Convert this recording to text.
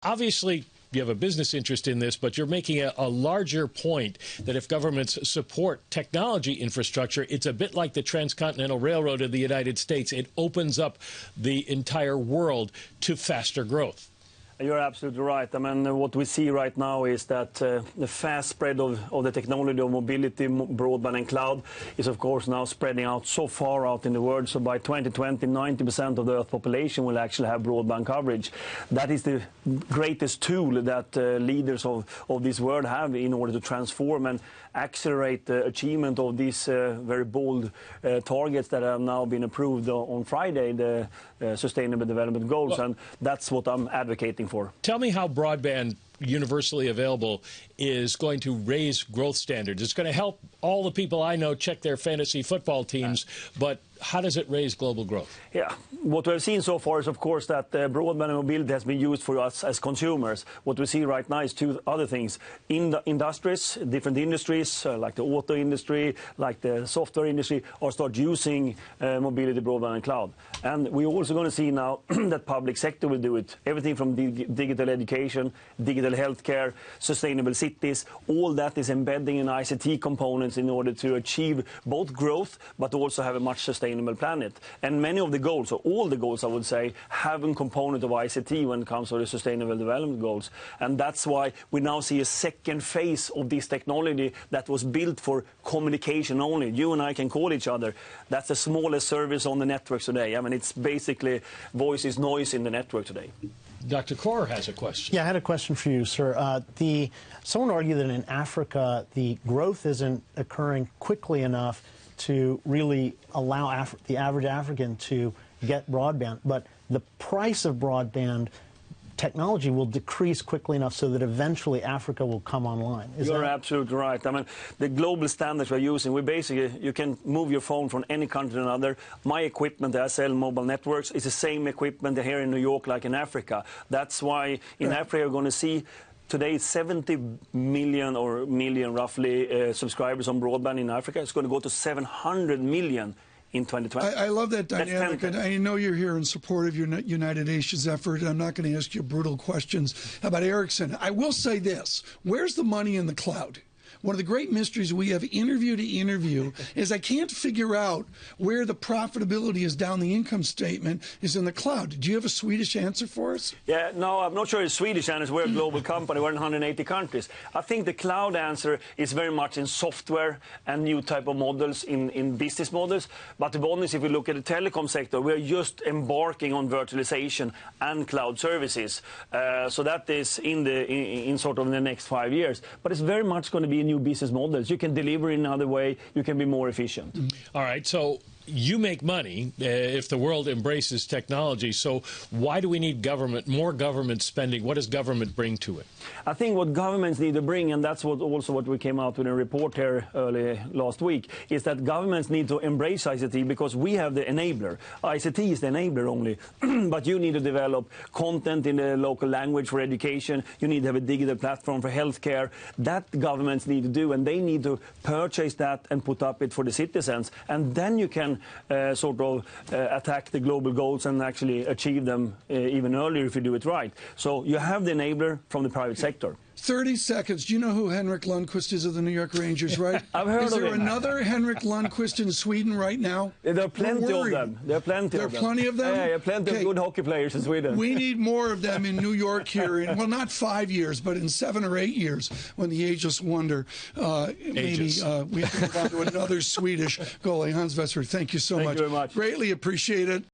Obviously, you have a business interest in this, but you're making a larger point that if governments support technology infrastructure, it's a bit like the Transcontinental Railroad of the United States. It opens up the entire world to faster growth. You're absolutely right. I mean, what we see right now is that the fast spread of the technology of mobility, broadband and cloud is, of course, now spreading out so far out in the world. So by 2020, 90% of the Earth population will actually have broadband coverage. That is the greatest tool that leaders of this world have in order to transform and accelerate the achievement of these very bold targets that have now been approved on Friday, the Sustainable Development Goals, and that's what I'm advocating for. Tell me how broadband universally available is going to raise growth standards. It's going to help all the people I know check their fantasy football teams, but how does it raise global growth? Yeah, what we've seen so far is, of course, that broadband and mobility has been used for us as consumers. What we see right now is two other things. In the industries, different industries, like the auto industry, like the software industry, are start using mobility, broadband and cloud. And we're also going to see now that public sector will do it. Everything from digital education, digital healthcare, sustainable cities, all that is embedding in ICT components in order to achieve both growth but also have a much sustainable planet. And many of the goals, or all the goals I would say, have a component of ICT when it comes to the Sustainable Development Goals. And that's why we now see a second phase of this technology that was built for communication only. You and I can call each other. That's the smallest service on the networks today. I mean, it's basically voice is noise in the network today. Dr. Kaur has a question. Yeah, I had a question for you, sir. Someone argued that in Africa, the growth isn't occurring quickly enough to really allow the average African to get broadband, but the price of broadband technology will decrease quickly enough so that eventually Africa will come online. You're absolutely right. I mean, the global standards we're using, we basically, you can move your phone from any country to another. My equipment that I sell mobile networks is the same equipment here in New York like in Africa. That's why in Africa you're going to see today 70 million or million roughly subscribers on broadband in Africa. It's going to go to 700 million in 2020. I love that dynamic, and I know you're here in support of your United Nations effort. I'm not going to ask you brutal questions about Ericsson. I will say this. Where's the money in the cloud? One of the great mysteries we have interview to interview is I can't figure out where the profitability is down the income statement is in the cloud. Do you have a Swedish answer for us? Yeah, no, I'm not sure it's Swedish answer. We're a global company. We're in 180 countries. I think the cloud answer is very much in software and new type of models in business models. But to be honest, if we look at the telecom sector, we're just embarking on virtualization and cloud services. So that is in sort of in the next 5 years. But it's very much going to be new business models. You can deliver in another way. You can be more efficient. All right. So you make money if the world embraces technology. So why do we need more government spending? What does government bring to it? I think what governments need to bring, and that's what we came out with a report here early last week, is that governments need to embrace ICT because we have the enabler. ICT is the enabler only, but you need to develop content in the local language for education. You need to have a digital platform for healthcare. That governments need to do, and they need to purchase that and put up it for the citizens. And then you can attack the global goals and actually achieve them even earlier if you do it right. So you have the enabler from the private sector. 30 seconds. Do you know who Henrik Lundqvist is of the New York Rangers, right? I've heard of him. Is there another Henrik Lundqvist in Sweden right now? There are plenty of them. There are plenty of them. Yeah, plenty of good hockey players in Sweden. We need more of them in New York here in, well, not 5 years, but in 7 or 8 years when the ageless wonder, maybe we have to move on to another Swedish goalie. Hans Vestberg, thank you so much. Thank you very much. Greatly appreciate it.